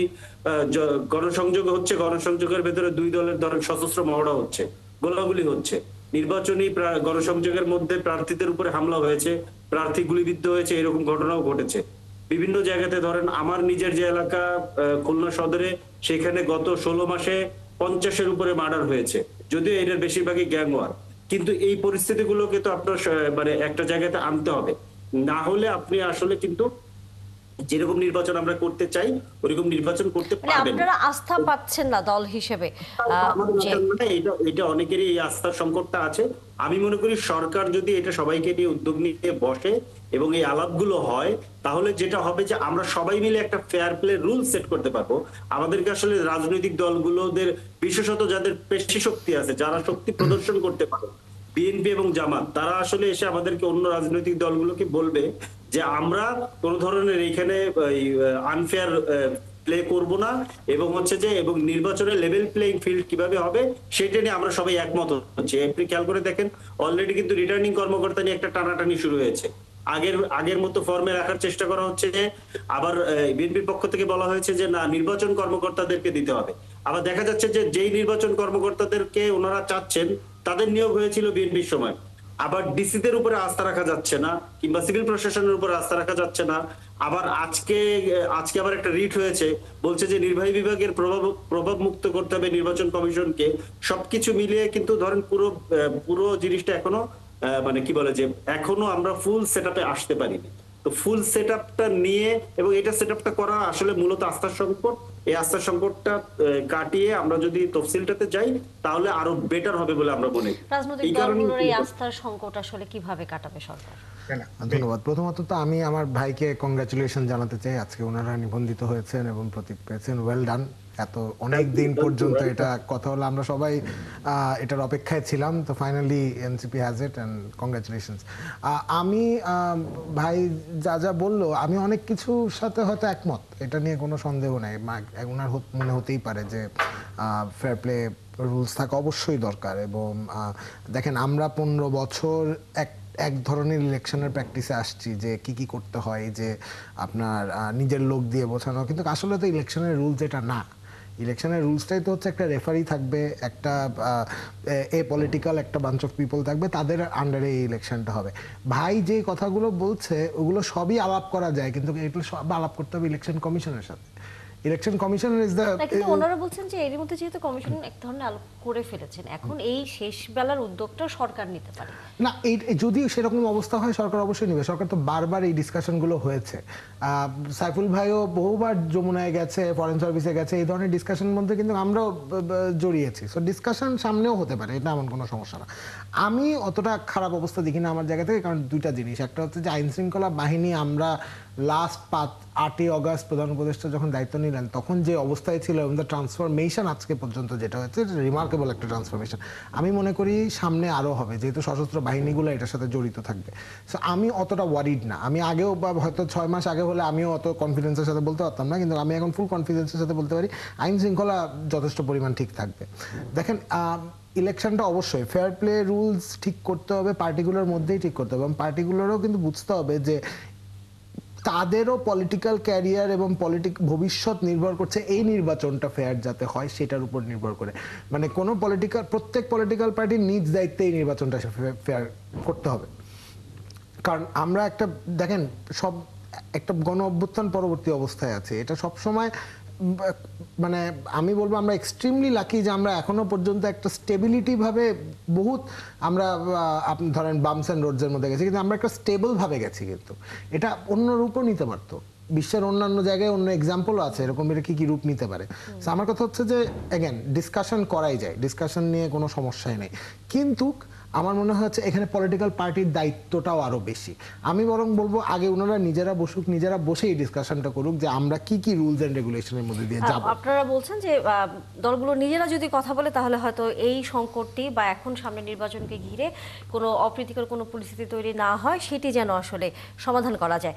গণসংযোগ হচ্ছে, গণসংযোগের ভেতরে দুই দলের ধরেন সশস্ত্র মহড়া হচ্ছে, গোলাগুলি হচ্ছে, নির্বাচনী গণসংযোগের মধ্যে প্রার্থীদের উপরে হামলা হয়েছে, প্রার্থী গুলিবিদ্ধ হয়েছে, এরকম ঘটনাও ঘটেছে। বিভিন্ন জায়গাতে ধরেন আমার নিজের যে এলাকা খুলনা সদরে, সেখানে গত 16 মাসে 50-এর উপরে মার্ডার হয়েছে, যদিও এটার বেশিরভাগই গ্যাং ওয়ার। কিন্তু এই পরিস্থিতিগুলোকে তো আপনার মানে একটা জায়গাতে আনতে হবে, না হলে আপনি আসলে কিন্তু যেরকম নির্বাচন আমরা করতে চাই ওরকম নির্বাচন করতে মানে পারবেন না। আপনারা আস্থা পাচ্ছেন না দল হিসেবে আমাদের যে কাছে মনে হয় এটা অনেকেরই এই আস্থার সংকটটা আছে। আমি মনে করি সরকার যদি এটা সবাইকে নিয়ে উদ্যোগ নিয়ে বসে এবং এই আলাপগুলো হয়, তাহলে যেটা হবে যে আমরা সবাই মিলে একটা ফেয়ার প্লে রুল সেট করতে পারবো। আমাদেরকে আসলে রাজনৈতিক দলগুলোদের, বিশেষত যাদের পেশি শক্তি আছে, যারা শক্তি প্রদর্শন করতে পারে, বিএনপি এবং জামাত, তারা আসলে এসে আমাদেরকে অন্য রাজনৈতিক দলগুলোকে বলবে যে আমরা কোন ধরনের এখানে আনফেয়ার প্লে করব না, এবং হচ্ছে যে এবং নির্বাচনের লেভেল প্লেইং ফিল্ড কিভাবে হবে সেটা নিয়ে আমরা সবাই একমত হচ্ছে। আপনি খেয়াল করে দেখেন অলরেডি কিন্তু রিটার্নিং কর্মকর্তা নিয়ে একটা টানাটানি শুরু হয়েছে। আগের মতো ফর্মে রাখার চেষ্টা করা হচ্ছে, আবার বিএনপির পক্ষ থেকে বলা হয়েছে যে না, নির্বাচন কর্মকর্তাদেরকে দিতে হবে। আবার দেখা যাচ্ছে যে যেই নির্বাচন কর্মকর্তাদেরকে ওনারা চাচ্ছেন তাদের নিয়োগ হয়েছিল বিএনপির সময়, আবার ডিসিদের উপরে আস্থা রাখা যাচ্ছে না, কিংবা সিভিল প্রশাসনের উপরে আস্থা রাখা যাচ্ছে না। আবার আজকে আবার একটা রিট হয়েছে, বলছে যে নির্বাহী বিভাগের প্রভাব মুক্ত করতে হবে নির্বাচন কমিশনকে। সবকিছু মিলিয়ে কিন্তু ধরেন পুরো জিনিসটা এখনো মানে কি বলে যে এখনো আমরা ফুল সেটআপে আসতে পারিনি। তো ফুল সেটআপটা নিয়ে এবং এটা সেটআপটা করা আসলে মূলত আস্থার সংকট। এই আস্থার সংকটটা কাটিয়ে আমরা যদি তফসিলটাতে যাই তাহলে আরো বেটার হবে বলে আমরা মনে করি। রাজনৈতিক দলগুলোর এই আস্থার সংকট আসলে কিভাবে কাটাবে সরকার? ধন্যবাদ। প্রথমত তো আমি আমার ভাইকে কংগ্রাচুলেশন জানাতে চাই, আজকে ওনারা নিবন্ধিত হয়েছেন এবং প্রতীক পেয়েছেন, ওয়েল ডান। এত অনেক দিন পর্যন্ত এটা কথা হলো, আমরা সবাই এটার অপেক্ষায় ছিলাম, তো finally NCP has it and congratulations. আমি ভাই যা বললো, আমি অনেক কিছুর সাথে হয়তো একমত, এটা নিয়ে কোনো সন্দেহ নেই। ওনার মনে হতেই পারে যে ফেয়ার প্লে রুলস থাকা অবশ্যই দরকার। এবং দেখেন, আমরা 15 বছর এক ধরনের ইলেকশনের প্র্যাকটিসে আসছি যে কি করতে হয়, যে আপনার নিজের লোক দিয়ে বোঝানো, কিন্তু আসলে তো ইলেকশনের রুলস এটা না। ইলেকশনের রুলসটাই তো হচ্ছে একটা রেফারি থাকবে, একটা পলিটিক্যাল একটা বাঞ্চ অফ পিপল থাকবে, তাদের আন্ডারে এই ইলেকশনটা হবে। ভাই যে কথাগুলো বলছে ওগুলো সবই আলাপ করা যায়, কিন্তু এগুলো সব আলাপ করতে হবে ইলেকশন কমিশনের সাথে। ইলেকশন কমিশনার ইজ দ্য, কিন্তু ওনারা বলছেন যে এর মধ্যে যেহেতু কমিশন এক ধরনের আলোপ করে ফেলেছেন, এখন এই শেষ বেলার উদ্যোগটা সরকার নিতে পারে না। এই যদি সেরকম অবস্থা হয় সরকার অবশ্যই নেবে। সরকার তো বারবার এই ডিসকাশনগুলো হয়েছে। সাইফুল ভাইও বহুবার যমুনায় গেছে, ফরেন সার্ভিসে গেছে, এই ধরনের ডিসকাশনের মধ্যে কিন্তু আমরাও জড়িয়েছি। সো ডিসকাশন সামনেও হতে পারে, এটা এমন কোনো সমস্যা না। আমি অতটা খারাপ অবস্থা দেখি না আমার জায়গা থেকে, কারণ দুইটা জিনিস। একটা হচ্ছে যে আইন শৃঙ্খলা বাহিনী, আমরা লাস্ট 8ই অগস্ট প্রধান উপদেষ্টা যখন দায়িত্ব নিলেন তখন যে অবস্থায় ছিল, এবং দ্য ট্রান্সফরমেশন আজকে পর্যন্ত যেটা হয়েছে, রিমার্কেবল একটা ট্রান্সফরমেশন। আমি মনে করি সামনে আরও হবে, যেহেতু সশস্ত্র বাহিনীগুলো এটার সাথে জড়িত থাকবে। সো আমি অতটা ওয়ারিড না। আমি আগেও বা হয়তো 6 মাস আগে হলে আমিও অত কনফিডেন্সের সাথে বলতে পারতাম না, কিন্তু আমি এখন ফুল কনফিডেন্সের সাথে বলতে পারি আইন শৃঙ্খলা যথেষ্ট পরিমাণ ঠিক থাকবে। দেখেন, ইলেকশনটা অবশ্যই ফেয়ার প্লে রুলস ঠিক করতে হবে, পার্টিগুলোর মধ্যেই ঠিক করতে হবে, এবং পার্টিগুলোরও কিন্তু বুঝতে হবে যে তাদেরও পলিটিক্যাল ক্যারিয়ার এবং ভবিষ্যৎ নির্ভর করছে এই নির্বাচনটা ফেয়ার যাতে হয় সেটার উপর নির্ভর করে। মানে কোনো প্রত্যেক পলিটিক্যাল পার্টির নিজ দায়িত্বে এই নির্বাচনটা ফেয়ার করতে হবে। কারণ আমরা দেখেন একটা গণ অভ্যুত্থান পরবর্তী অবস্থায় আছে, এটা সব সময় মানে আমি বলবো আমরা এক্সট্রিমলি লাকি যে আমরা এখনো পর্যন্ত একটা স্টেবিলিটি ভাবে বহুত আমরা আপনি ধরেন বামস অ্যান্ড রোডসের মধ্যে গেছি, কিন্তু আমরা একটা স্টেবল ভাবে গেছি, কিন্তু এটা অন্য রূপও নিতে পারতো। বিশ্বের অন্যান্য জায়গায় অন্য এক্সাম্পলও আছে এরকম, এটা কি রূপ নিতে পারে। আমার কথা হচ্ছে যে এগেন ডিসকাশন করাই যায়, ডিসকাশন নিয়ে কোনো সমস্যাই নেই, কিন্তু আমার মনে হচ্ছে এখানে পলিটিক্যাল পার্টির দায়িত্বটাও আরো বেশি। আমি বরং বলবো আগে ওনারা নিজেরা বসুক, নিজেরা বসে এই ডিসকাশনটা করুক যে আমরা কি রুলস এন্ড রেগুলেশনের মধ্যে দিয়ে যাব। আপনারা বলছেন যে দলগুলো নিজেরা যদি কথা বলে তাহলে হয়তো এই সংকটটি বা এখন সামনে নির্বাচনকে ঘিরে কোনো অপ্রীতিকর কোনো পরিস্থিতি তৈরি না হয়, সেটি যেন আসলে সমাধান করা যায়।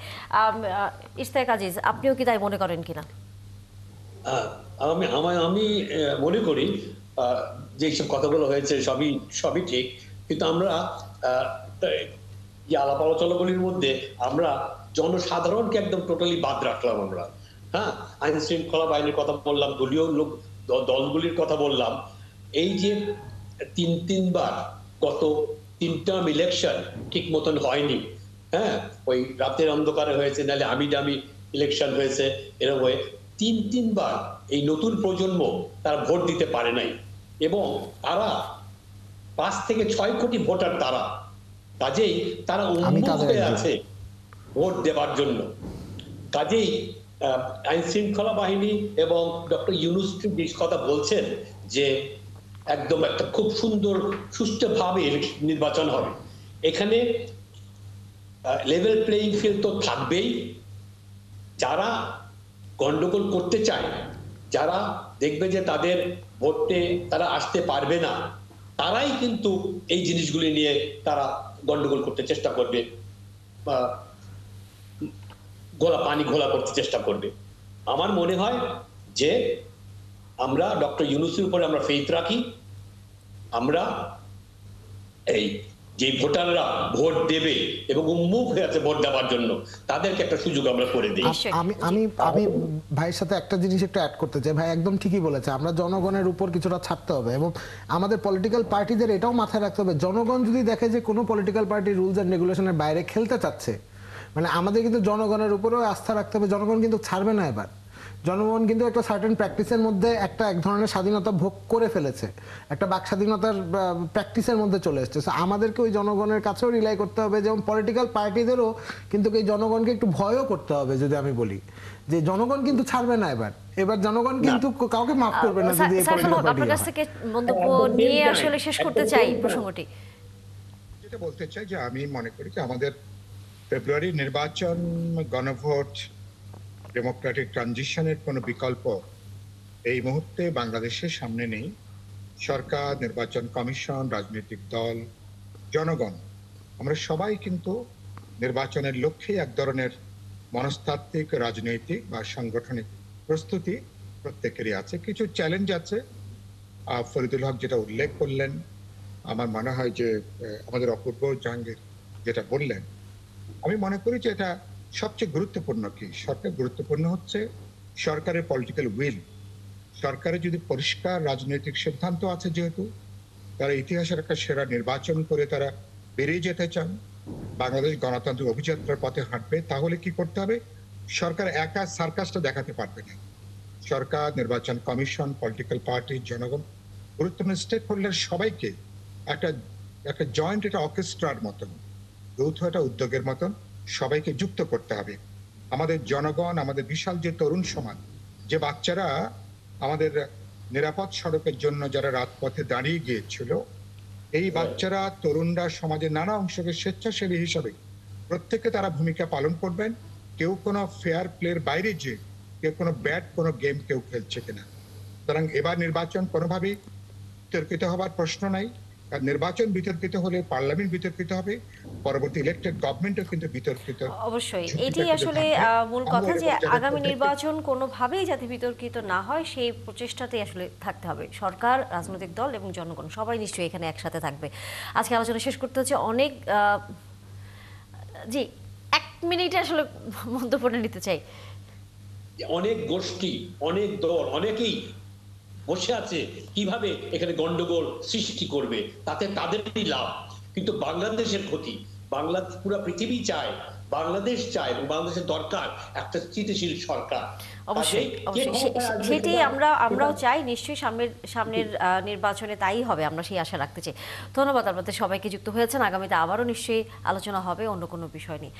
ইশতিয়াক আজিজ, আপনিও কি তাই মনে করেন কিনা? আমি মনে করি যে সব কথাগুলো হয়েছে সবই ঠিক, কিন্তু আমরা যে আলাপ আলোচনাগুলির মধ্যে আমরা জনসাধারণকে একদম টোটালি বাদ রাখলাম। আমরা আইন শৃঙ্খলা বাহিনীর কথা বললাম, দলীয় দলগুলির কথা বললাম। এই যে তিনবার গত 3 টার্ম ইলেকশন ঠিক মতন হয়নি, ওই রাতের অন্ধকারে হয়েছে, নাহলে আমি দামি ইলেকশন হয়েছে, এরকম হয়ে তিনবার এই নতুন প্রজন্ম তারা ভোট দিতে পারে নাই, এবং তারা 5 থেকে 6 কোটি ভোটার তারা, কাজেই তারা উন্মুখ হয়ে আছে ভোট দেওয়ার জন্য। কাজেই আইন শৃঙ্খলা বাহিনী এবং ডক্টর ইউনূস যে কথা বলছেন যে একদম একটা খুব সুন্দর সুষ্ঠুভাবে নির্বাচন হবে, এখানে লেভেল প্লেইং ফিল্ড তো থাকবেই। যারা গন্ডগোল করতে চায়, যারা দেখবে যে তাদের ভোটে তারা আসতে পারবে না, তারাই কিন্তু এই জিনিসগুলি নিয়ে তারা গন্ডগোল করতে চেষ্টা করবে, পানি ঘোলা করতে চেষ্টা করবে। আমার মনে হয় যে আমরা ডক্টর ইউনূসের উপরে আমরা ফেইথ রাখি। আমরা এই যে ভোটাররা ভোট দেবে এবং উন্মুখ হয়ে আছে ভোট দেওয়ার জন্য, তাদেরকে একটা সুযোগ আমরা করে দিই। আমি ভাইয়ের সাথে একটা জিনিস একটু অ্যাড করতে চাই। ভাই একদম ঠিকই বলেছে, আমরা জনগণের উপর কিছুটা ছাড়তে হবে, এবং আমাদের পলিটিক্যাল পার্টিদের এটাও মাথায় রাখতে হবে, জনগণ যদি দেখে যে কোনো পলিটিক্যাল পার্টি রুলস এন্ড রেগুলেশনের বাইরে খেলতে চাচ্ছে, মানে আমাদের কিন্তু জনগণের উপরেও আস্থা রাখতে হবে। জনগণ কিন্তু ছাড়বে না এবার। জনগণ কিন্তু একটা সার্টেন প্র্যাকটিসের মধ্যে এক ধরনের স্বাধীনতা ভোগ করে ফেলেছে, একটা বাক স্বাধীনতার প্র্যাকটিসের মধ্যে চলে এসেছে। আমাদেরকে ওই জনগণের কাছেও রিলাই করতে হবে, যেমন পলিটিক্যাল পার্টিদেরও কিন্তু এই জনগণকে একটু ভয়ও করতে হবে। যদি আমি বলি যে জনগণ কিন্তু ছাড়বে না এবার জনগণ কিন্তু কাউকে মাফ করবে না। যদি আপনার কাছ থেকে মন্তব্য নিয়ে আসলে শেষ করতে চাই প্রসঙ্গটি। যেটা বলতে চাই যে আমি মনে করি যে আমাদের ফেব্রুয়ারি নির্বাচন, গণভোট, ডেমোক্রেটিক ট্রানজিশনের কোনো বিকল্প এই মুহূর্তে বাংলাদেশের সামনে নেই। সরকার, নির্বাচন কমিশন, রাজনৈতিক দল, জনগণ, আমরা সবাই কিন্তু নির্বাচনের লক্ষ্যে এক ধরনের মনস্তাত্ত্বিক, রাজনৈতিক বা সাংগঠনিক প্রস্তুতি প্রত্যেকেরই আছে। কিছু চ্যালেঞ্জ আছে, ফরিদুল হক যেটা উল্লেখ করলেন, আমার মনে হয় যে আমাদের অপূর্ব জাহাঙ্গীর যেটা বললেন, আমি মনে করি যে এটা সবচেয়ে গুরুত্বপূর্ণ। কি সরকার গুরুত্বপূর্ণ হচ্ছে সরকারের পলিটিক্যাল উইল। সরকারের যদি পরিষ্কার রাজনৈতিক সিদ্ধান্ত আছে, যেহেতু তারা ইতিহাসের একটা সেরা নির্বাচন করে তারা বেরিয়ে যেতে চান, বাংলাদেশ গণতান্ত্রিক অভিযাত্রার পথে হাঁটবে, তাহলে কি করতে হবে? সরকার একা সার্কাসটা দেখাতে পারবে না। সরকার, নির্বাচন কমিশন, পলিটিক্যাল পার্টি, জনগণ, গুরুত্বপূর্ণ স্টেক হোল্ডার সবাইকে একটা জয়েন্ট, একটা অর্কেস্ট্রার মতন, যৌথ একটা উদ্যোগের মতন সবাইকে যুক্ত করতে হবে। আমাদের জনগণ, আমাদের বিশাল যে তরুণ সমাজ, যে বাচ্চারা আমাদের নিরাপদ সড়কের জন্য যারা রাজপথে দাঁড়িয়ে গিয়েছিল, এই বাচ্চারা, তরুণরা সমাজের নানা অংশকে স্বেচ্ছাসেবী হিসাবে প্রত্যেকে তারা ভূমিকা পালন করবেন। কেউ কোনো ফেয়ার প্লের বাইরে যে কেউ কোনো ব্যাড কোনো গেম কেউ খেলছে কিনা। সুতরাং এবার নির্বাচন কোনোভাবেই তর্কিত হবার প্রশ্ন নাই। নির্বাচন বিতর্কিত হলে পার্লামেন্ট বিতর্কিত হবে, পরবর্তী ইলেক্টেড গভর্নমেন্টও কিন্তু বিতর্কিত। অবশ্যই ঝুঁকিটা এটাই কিন্তু আসলে থাকবে। মূল আমরা কথা যে এবং যারা আগামী protected- নির্বাচন কোনোভাবেই যাতে বিতর্কিত না হয় সেই প্রচেষ্টাতেই আসলে থাকতে হবে সরকার, রাজনৈতিক দল এবং জনগণ সবাই নিশ্চয়ই এখানে একসাথে থাকবে। আজকে আলোচনা শেষ করতে হচ্ছে অনেক জি 1 মিনিটে আসলে মন্তব্যটা নিতে চাই। অনেক গোষ্ঠী, অনেক দল, অনেকেই বসে আছে কিভাবে এখানে গন্ডগোল সৃষ্টি করবে, তাতে তাদেরই লাভ কিন্তু বাংলাদেশের ক্ষতি। বাংলাদেশ পুরো পৃথিবী চায়, বাংলাদেশ চায় এবং বাংলাদেশের দরকার একটা স্থিতিশীল সরকার। অবশ্যই কাজেই কে অবশ্যই ক্ষমতায় আসবে সেটাই সেটা- আমরাও চাই, নিশ্চয়ই সামনের নির্বাচনে তাই হবে, আমরা সেই আশা রাখতে চাই। ধন্যবাদ আপনাদের সবাইকে যুক্ত হয়েছেন। আগামীতে আবারও নিশ্চয়ই আলোচনা হবে অন্য কোনো বিষয় নিয়ে।